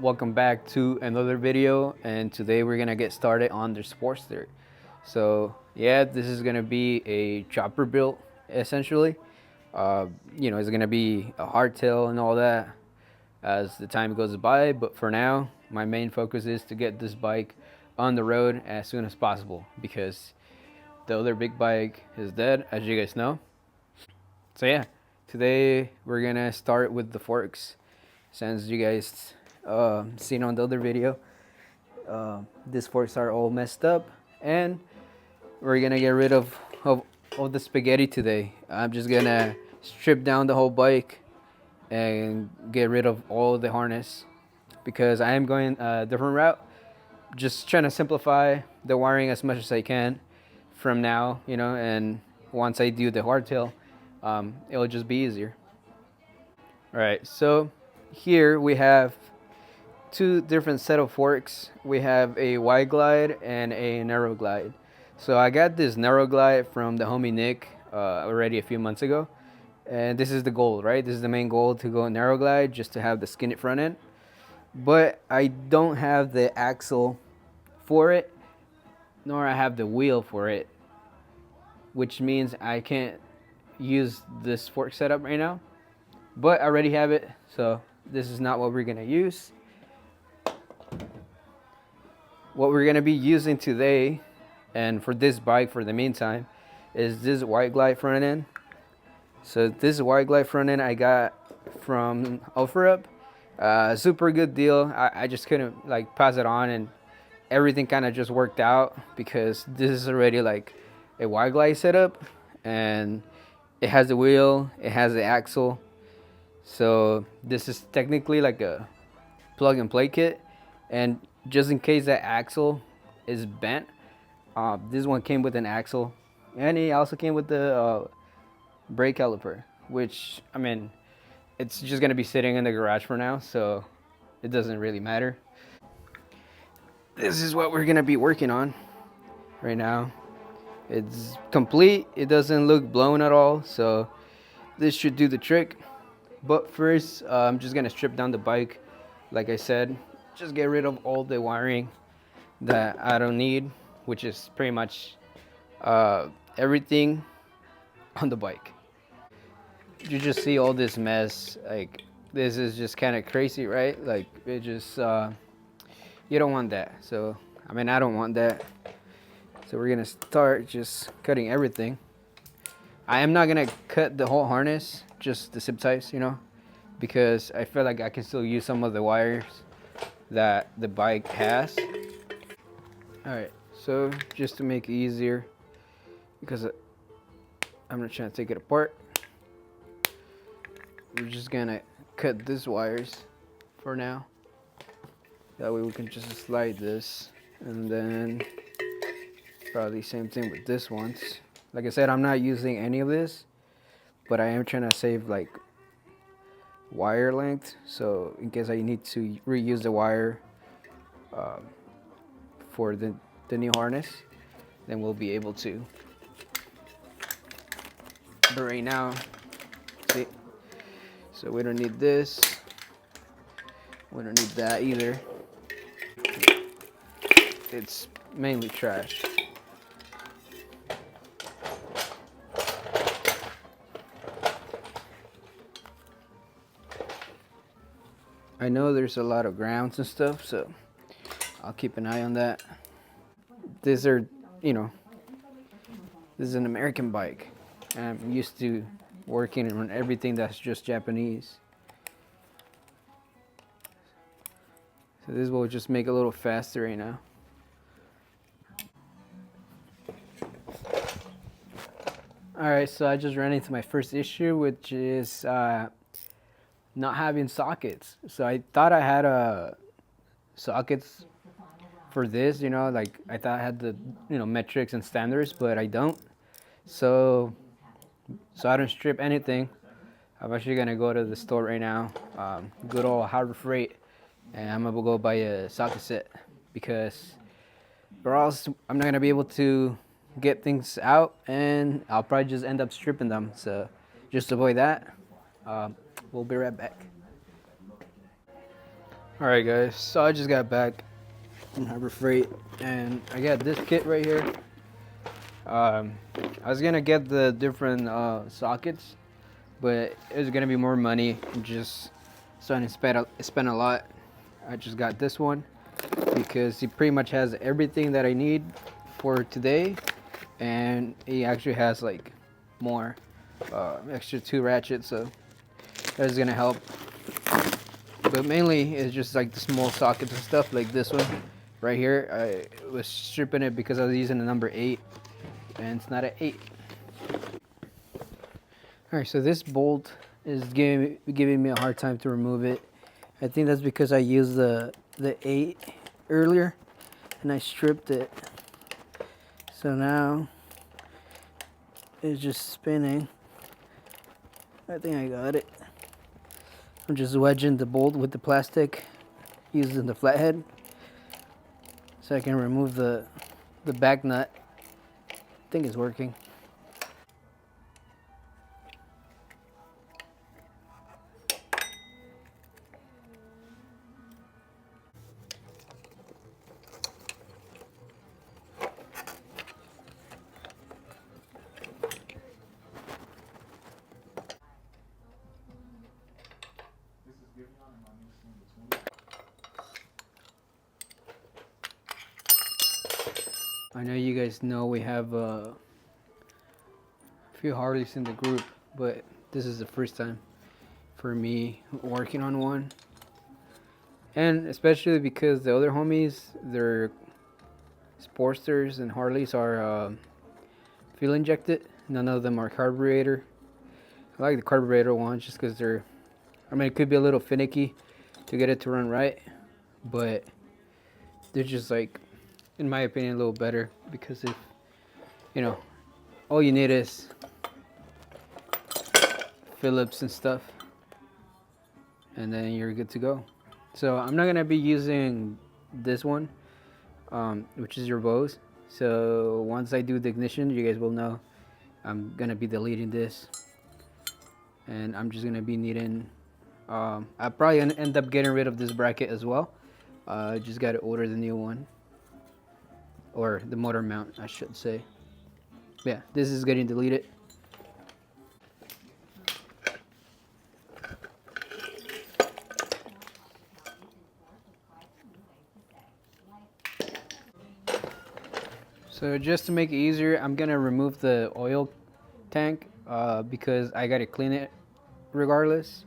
Welcome back to another video, and today we're gonna get started on the Sportster. So yeah, this is gonna be a chopper build essentially. It's gonna be a hardtail and all that as the time goes by, but for now my main focus is to get this bike on the road as soon as possible because the other big bike is dead, as you guys know. So yeah, today we're gonna start with the forks. Since you guys seen on the other video, these forks are all messed up, and we're gonna get rid of the spaghetti today. I'm just gonna strip down the whole bike and get rid of all the harness because I am going a different route. Just trying to simplify the wiring as much as I can from now, and once I do the hardtail, it'll just be easier. All right, so here we have two different set of forks. We have a wide glide and a narrow glide. So I got this narrow glide from the homie Nick already a few months ago, and this is the goal, right? This is the main goal, to go narrow glide, just to have the skinny front end. But I don't have the axle for it, nor I have the wheel for it, which means I can't use this fork setup right now. But I already have it, so this is not what we're gonna use. What we're gonna be using today, and for this bike for the meantime, is this wide glide front end. So this wide glide front end I got from OfferUp. Super good deal. I just couldn't pass it on, and everything kind of just worked out because this is already like a wide glide setup, and it has the wheel, it has the axle. So this is technically like a plug and play kit, and just in case that axle is bent, this one came with an axle, and it also came with the brake caliper, which, I mean, it's just gonna be sitting in the garage for now, so it doesn't really matter. This is what we're gonna be working on right now. It's complete, it doesn't look blown at all, so this should do the trick. But first, I'm just gonna strip down the bike. Like I said, just get rid of all the wiring that I don't need, which is pretty much everything on the bike. You just see all this mess. Like, this is just kind of crazy, right? Like, it just you don't want that. So I mean, I don't want that. So we're gonna start just cutting everything. I am not gonna cut the whole harness, just the zip ties, because I feel like I can still use some of the wires that the bike has. Alright, so just to make it easier, because I'm not trying to take it apart, we're just gonna cut these wires for now. That way we can just slide this, and then probably same thing with this ones. Like I said, I'm not using any of this, but I am trying to save wire length, so in case I need to reuse the wire for the new harness, then we'll be able to. But right now, see, so we don't need this, we don't need that either. It's mainly trash. I know there's a lot of grounds and stuff, so I'll keep an eye on that. These are, this is an American bike, and I'm used to working on everything that's just Japanese. So this will just make it a little faster right now. Alright, so I just ran into my first issue, which is not having sockets. So I thought I had sockets for this, like I thought I had the metrics and standards, but I don't. So I don't strip anything. I'm actually gonna go to the store right now, good old Harbor Freight, and I'm gonna go buy a socket set, because or else I'm not gonna be able to get things out, and I'll probably just end up stripping them. So just to avoid that, we'll be right back. Alright guys, so I just got back from Harbor Freight and I got this kit right here. I was gonna get the different sockets, but it was gonna be more money and just starting to spend a lot. I just got this one because he pretty much has everything that I need for today, and he actually has like more extra 2 ratchets, so that's gonna help. But mainly it's just like the small sockets and stuff like this one right here. I was stripping it because I was using the number 8 and it's not an 8. Alright, so this bolt is giving me a hard time to remove it. I think that's because I used the 8 earlier and I stripped it. So now it's just spinning. I think I got it. I'm just wedging the bolt with the plastic using the flathead so I can remove the back nut. I think it's working. I know you guys know we have a few Harleys in the group, but this is the first time for me working on one. And especially because the other homies, their Sportsters and Harleys are fuel injected. None of them are Carburetor. I like the Carburetor ones just because they're, I mean, it could be a little finicky to get it to run right, but they're just like, in my opinion, a little better because if, you know, all you need is Phillips and stuff, and then you're good to go. So I'm not gonna be using this one, which is your Bose. So once I do the ignition, you guys will know I'm gonna be deleting this, and I'm just gonna be needing. I'll probably end up getting rid of this bracket as well. I just gotta order the new one, or the motor mount, I should say. Yeah, this is getting deleted. So just to make it easier, I'm gonna remove the oil tank because I gotta clean it regardless,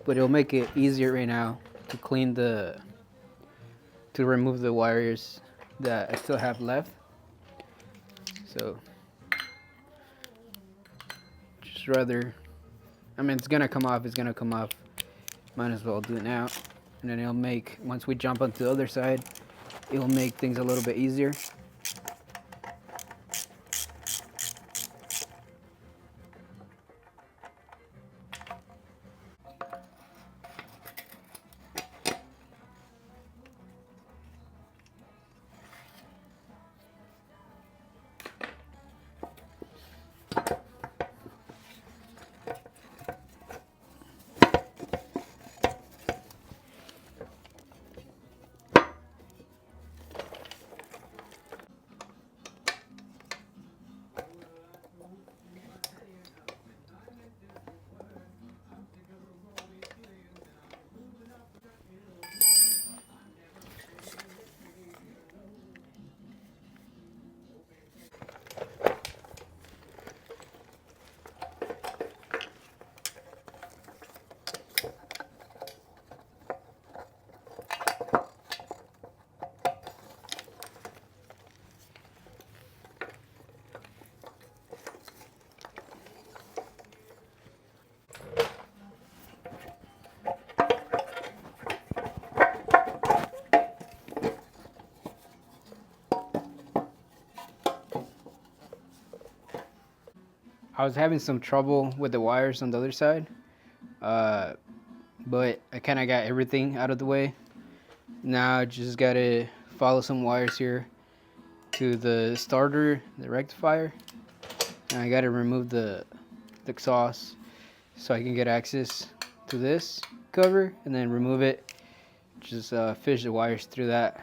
but it'll make it easier right now to remove the wires that I still have left. So just rather, I mean, it's gonna come off, might as well do it now, and then it'll make, once we jump onto the other side, it'll make things a little bit easier. I was having some trouble with the wires on the other side, but I kind of got everything out of the way. Now I just gotta follow some wires here to the starter, the rectifier, and I gotta remove the exhaust so I can get access to this cover, and then remove it just fish the wires through that.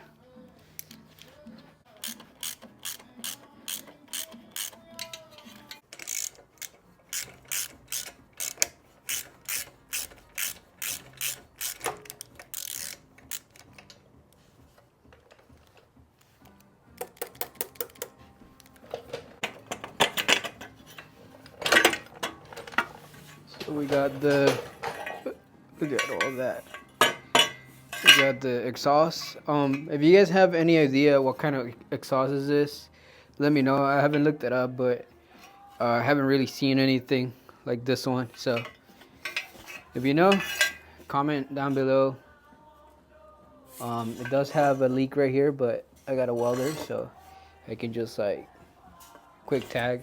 So we got the, look at all that. We got the exhaust. If you guys have any idea what kind of exhaust is this, let me know. I haven't looked it up, but I haven't really seen anything like this one. So if you know, comment down below. It does have a leak right here, but I got a welder, so I can just like quick tag.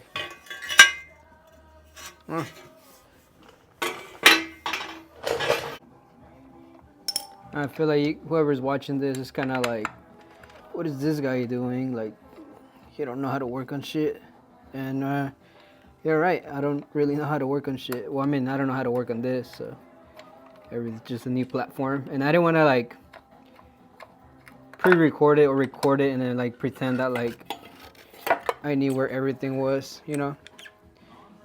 I feel like whoever's watching this is kind of like, what is this guy doing? Like, he don't know how to work on shit. And you're right, I don't really know how to work on shit. Well, I mean, I don't know how to work on this, so it's just a new platform. And I didn't want to like pre-record it or record it and then like pretend that like I knew where everything was, you know?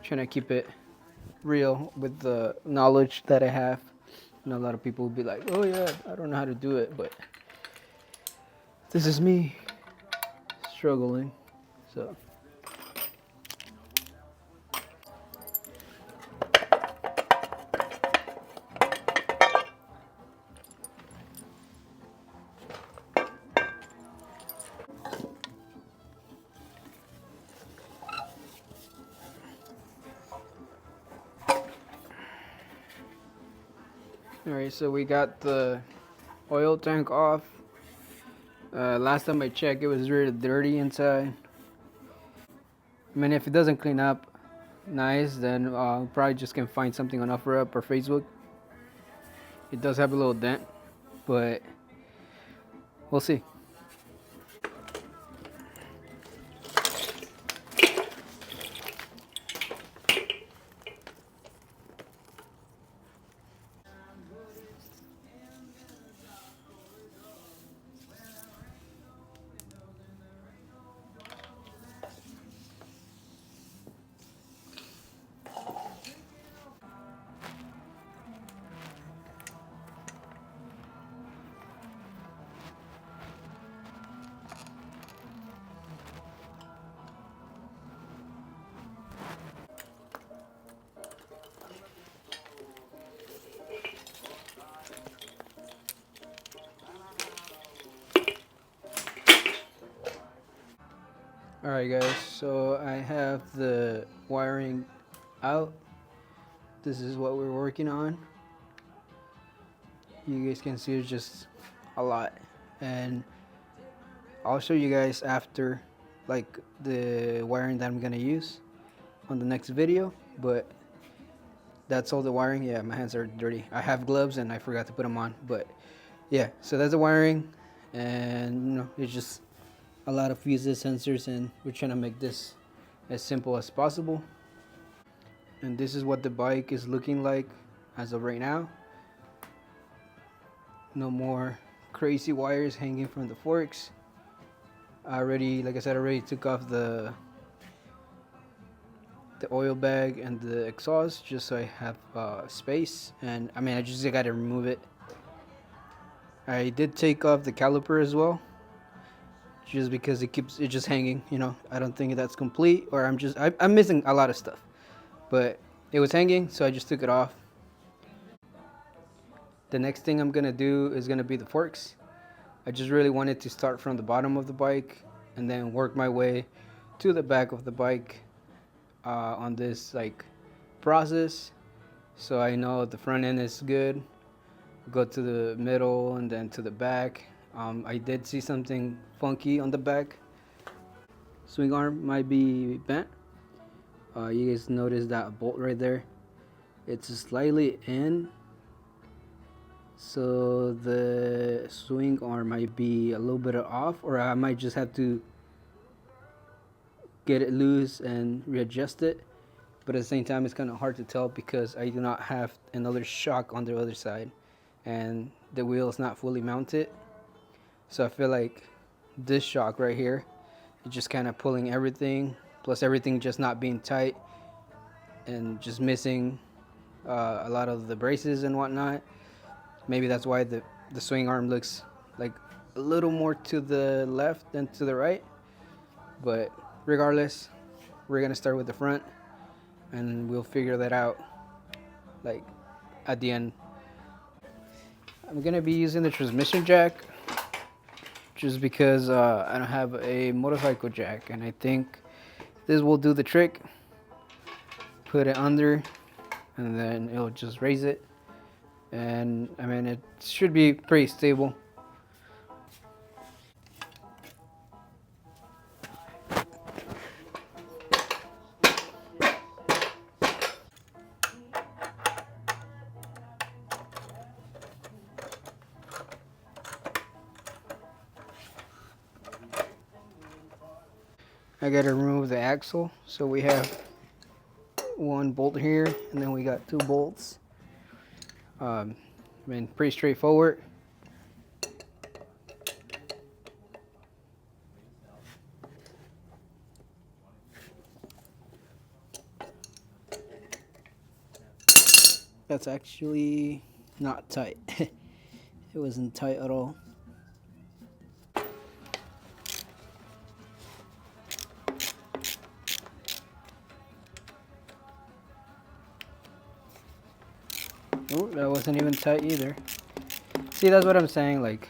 Trying to keep it real with the knowledge that I have. You know, a lot of people will be like, oh yeah, I don't know how to do it, but this is me struggling. So alright, so we got the oil tank off. Last time I checked, it was really dirty inside. I mean, if it doesn't clean up nice, then probably just can find something on OfferUp or Facebook. It does have a little dent, but we'll see. Alright guys, so I have the wiring out. This is what we're working on. You guys can see it's just a lot, and I'll show you guys after like the wiring that I'm gonna use on the next video. But that's all the wiring. Yeah, my hands are dirty. I have gloves and I forgot to put them on, but yeah, so that's the wiring. And you know, it's just a lot of fuses, sensors, and we're trying to make this as simple as possible. And this is what the bike is looking like as of right now. No more crazy wires hanging from the forks. I already, like I said, already took off the oil bag and the exhaust just so I have space. And I mean, I just gotta remove it. I did take off the caliper as well, just because it keeps it just hanging, you know. I don't think that's complete, or I'm missing a lot of stuff, but it was hanging, so I just took it off. The next thing I'm gonna do is gonna be the forks. I just really wanted to start from the bottom of the bike and then work my way to the back of the bike on this like process, so I know the front end is good. Go to the middle and then to the back. I did see something funky on the back. Swing arm might be bent. You guys notice that bolt right there? It's slightly in, so the swing arm might be a little bit off, or I might just have to get it loose and readjust it. But at the same time, it's kind of hard to tell because I do not have another shock on the other side, and the wheel is not fully mounted. So I feel like this shock right here is just kind of pulling everything, plus everything just not being tight and just missing a lot of the braces and whatnot. Maybe that's why the swing arm looks like a little more to the left than to the right. But regardless, we're gonna start with the front and we'll figure that out like at the end. I'm gonna be using the transmission jack just because I don't have a motorcycle jack, and I think this will do the trick. Put it under and then it'll just raise it, and I mean it should be pretty stable. I gotta remove the axle, so we have one bolt here and then we got 2 bolts. I mean, pretty straightforward. That's actually not tight. It wasn't tight at all. Oh, that wasn't even tight either. See, that's what I'm saying, like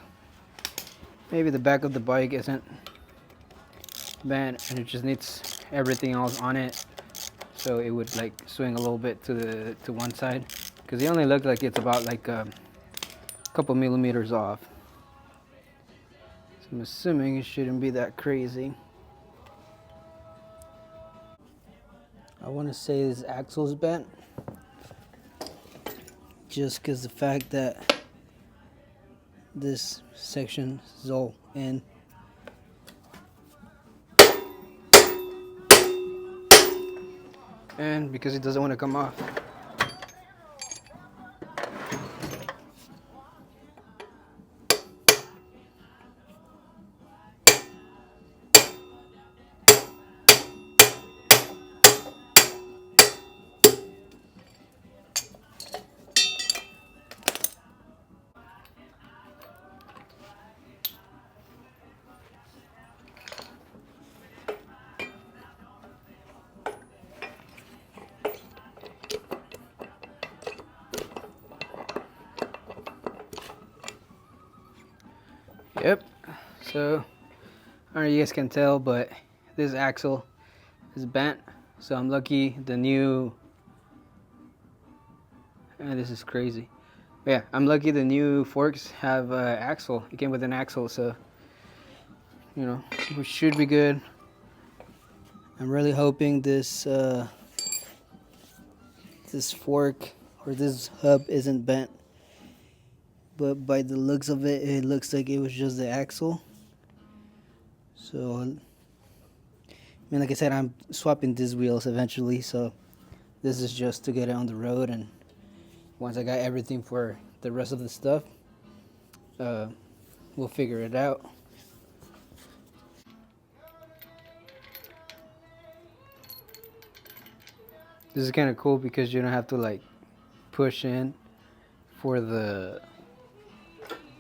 maybe the back of the bike isn't bent and it just needs everything else on it, so it would like swing a little bit to one side, because it only looked like it's about like a couple millimeters off. So I'm assuming it shouldn't be that crazy. I want to say this axle's bent, just because the fact that this section is all in. And because it doesn't want to come off. Yep, so I don't know if you guys can tell, but this axle is bent, so I'm lucky the new, and this is crazy. But yeah, I'm lucky the new forks have axle. It came with an axle, so you know, we should be good. I'm really hoping this this fork or this hub isn't bent. But by the looks of it, it looks like it was just the axle. So, I mean, like I said, I'm swapping these wheels eventually. So, this is just to get it on the road. And once I got everything for the rest of the stuff, we'll figure it out. This is kind of cool because you don't have to like push in for the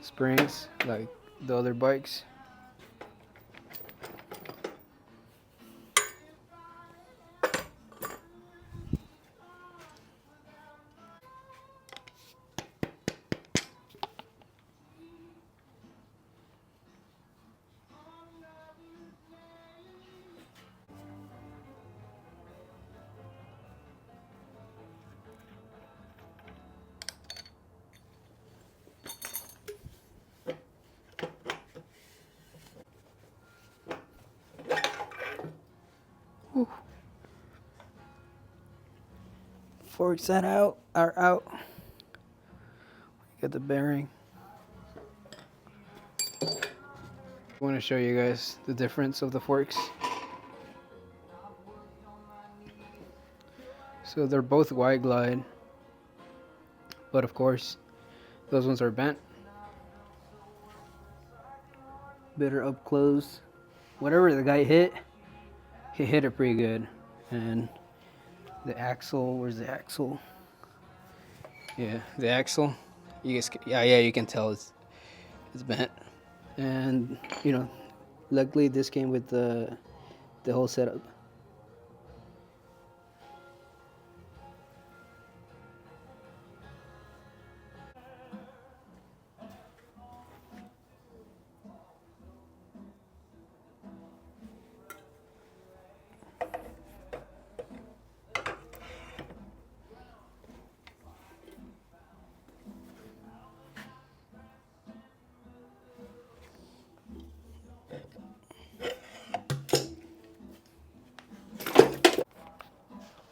springs like the other bikes. Whew. Forks that out are out. Get the bearing. I want to show you guys the difference of the forks. So they're both wide glide, but of course those ones are bent. better up close. Whatever the guy hit, he hit it pretty good. And the axle, where's the axle? Yeah, the axle. You guys, yeah, you can tell it's bent. And you know, luckily this came with the whole setup.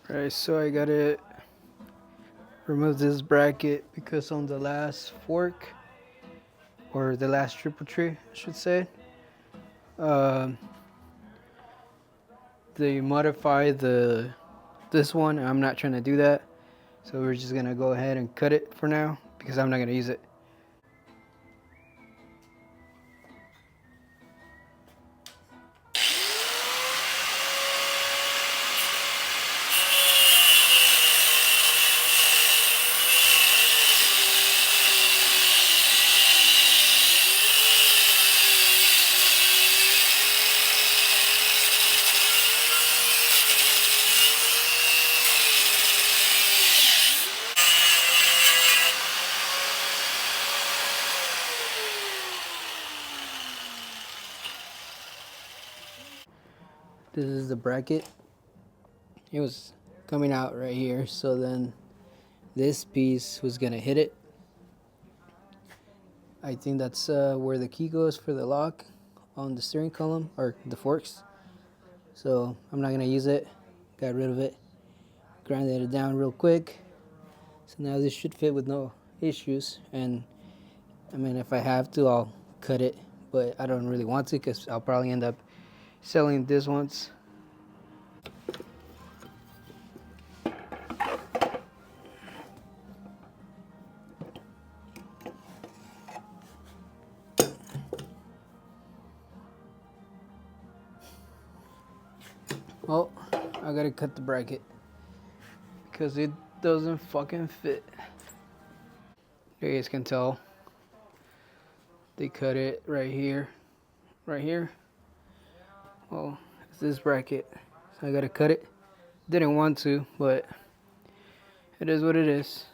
Alright, so I gotta remove this bracket because on the last fork, or the last triple tree, I should say, they modified this one. I'm not trying to do that, so we're just gonna go ahead and cut it for now because I'm not gonna use it. This is the bracket. It was coming out right here, so then this piece was gonna hit it. I think that's where the key goes for the lock on the steering column, or the forks. So I'm not gonna use it. Got rid of it. Grinded it down real quick. So now this should fit with no issues. And I mean, if I have to, I'll cut it, but I don't really want to because I'll probably end up selling this once. Oh, I gotta cut the bracket because it doesn't fucking fit. You guys can tell they cut it right here. Well, it's this bracket, so I gotta cut it. Didn't want to, but it is what it is.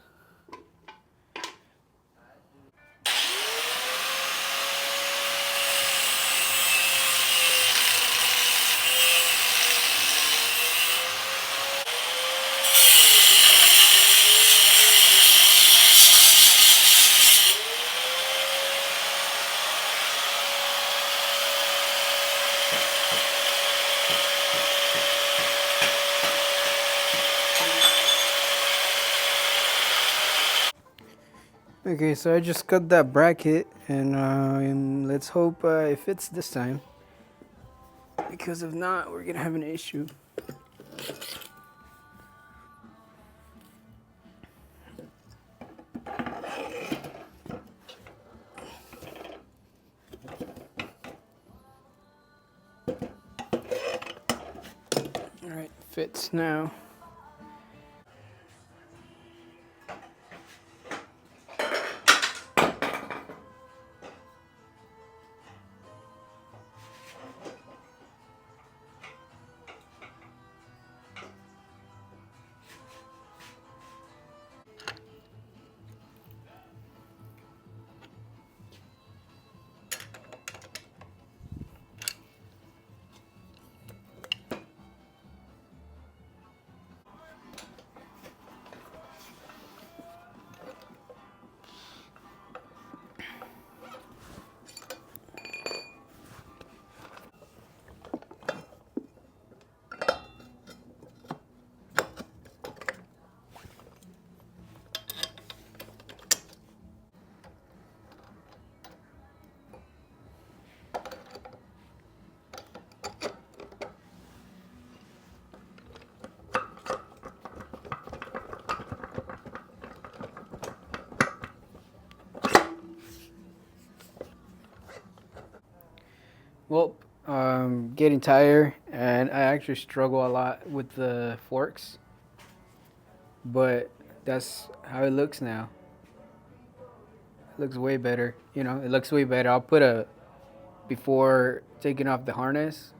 Okay, so I just cut that bracket, and let's hope it fits this time. Because if not, we're gonna have an issue. Alright, fits now. Well, getting tired, and I actually struggle a lot with the forks, but that's how it looks now. It looks way better. You know, it looks way better. I'll put a before taking off the harness.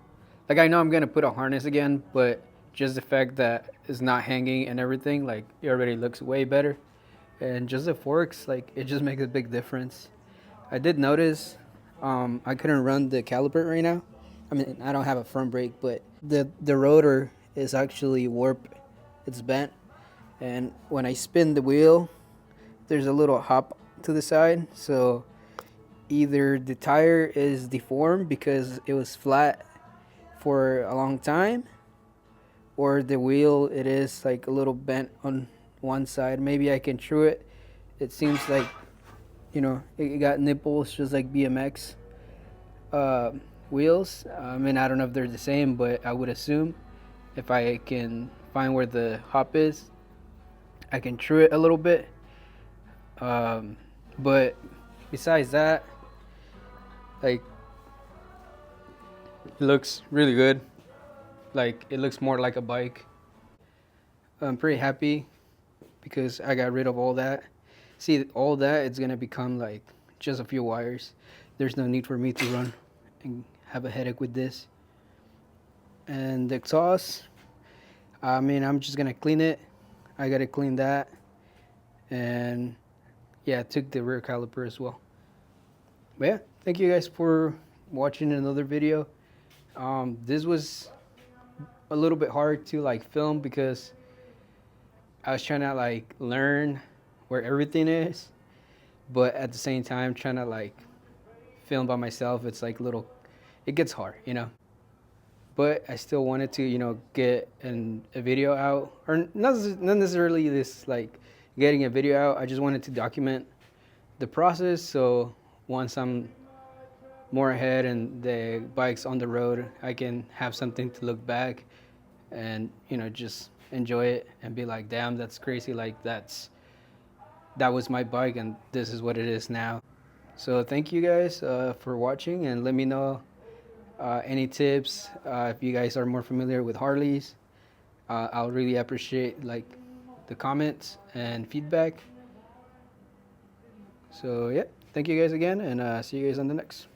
Like I know I'm gonna put a harness again, but just the fact that it's not hanging and everything, like it already looks way better. And just the forks, like it just makes a big difference. I did notice I couldn't run the caliper right now. I mean, I don't have a front brake, but the rotor is actually warped. It's bent, and when I spin the wheel, there's a little hop to the side. So either the tire is deformed because it was flat for a long time, or the wheel it is like a little bent on one side. Maybe I can true it. It seems like, you know, it got nipples just like BMX uh, wheels. I mean, I don't know if they're the same, but I would assume if I can find where the hop is, I can true it a little bit. But besides that, like, it looks really good. Like, it looks more like a bike. I'm pretty happy because I got rid of all that. See, all that, it's gonna become like just a few wires. There's no need for me to run and have a headache with this. And the exhaust, I mean, I'm just gonna clean it. I gotta clean that. And yeah, I took the rear caliper as well. But yeah, thank you guys for watching another video. This was a little bit hard to like film because I was trying to like learn where everything is, but at the same time trying to like film by myself. It's like little, it gets hard, you know. But I still wanted to, you know, get a video out, or not necessarily this like getting a video out. I just wanted to document the process. So once I'm more ahead and the bike's on the road, I can have something to look back and, you know, just enjoy it and be like, damn, that's crazy. Like that was my bike and this is what it is now. So thank you guys for watching, and let me know any tips if you guys are more familiar with Harleys. I'll really appreciate like the comments and feedback. So yeah, thank you guys again, and see you guys on the next.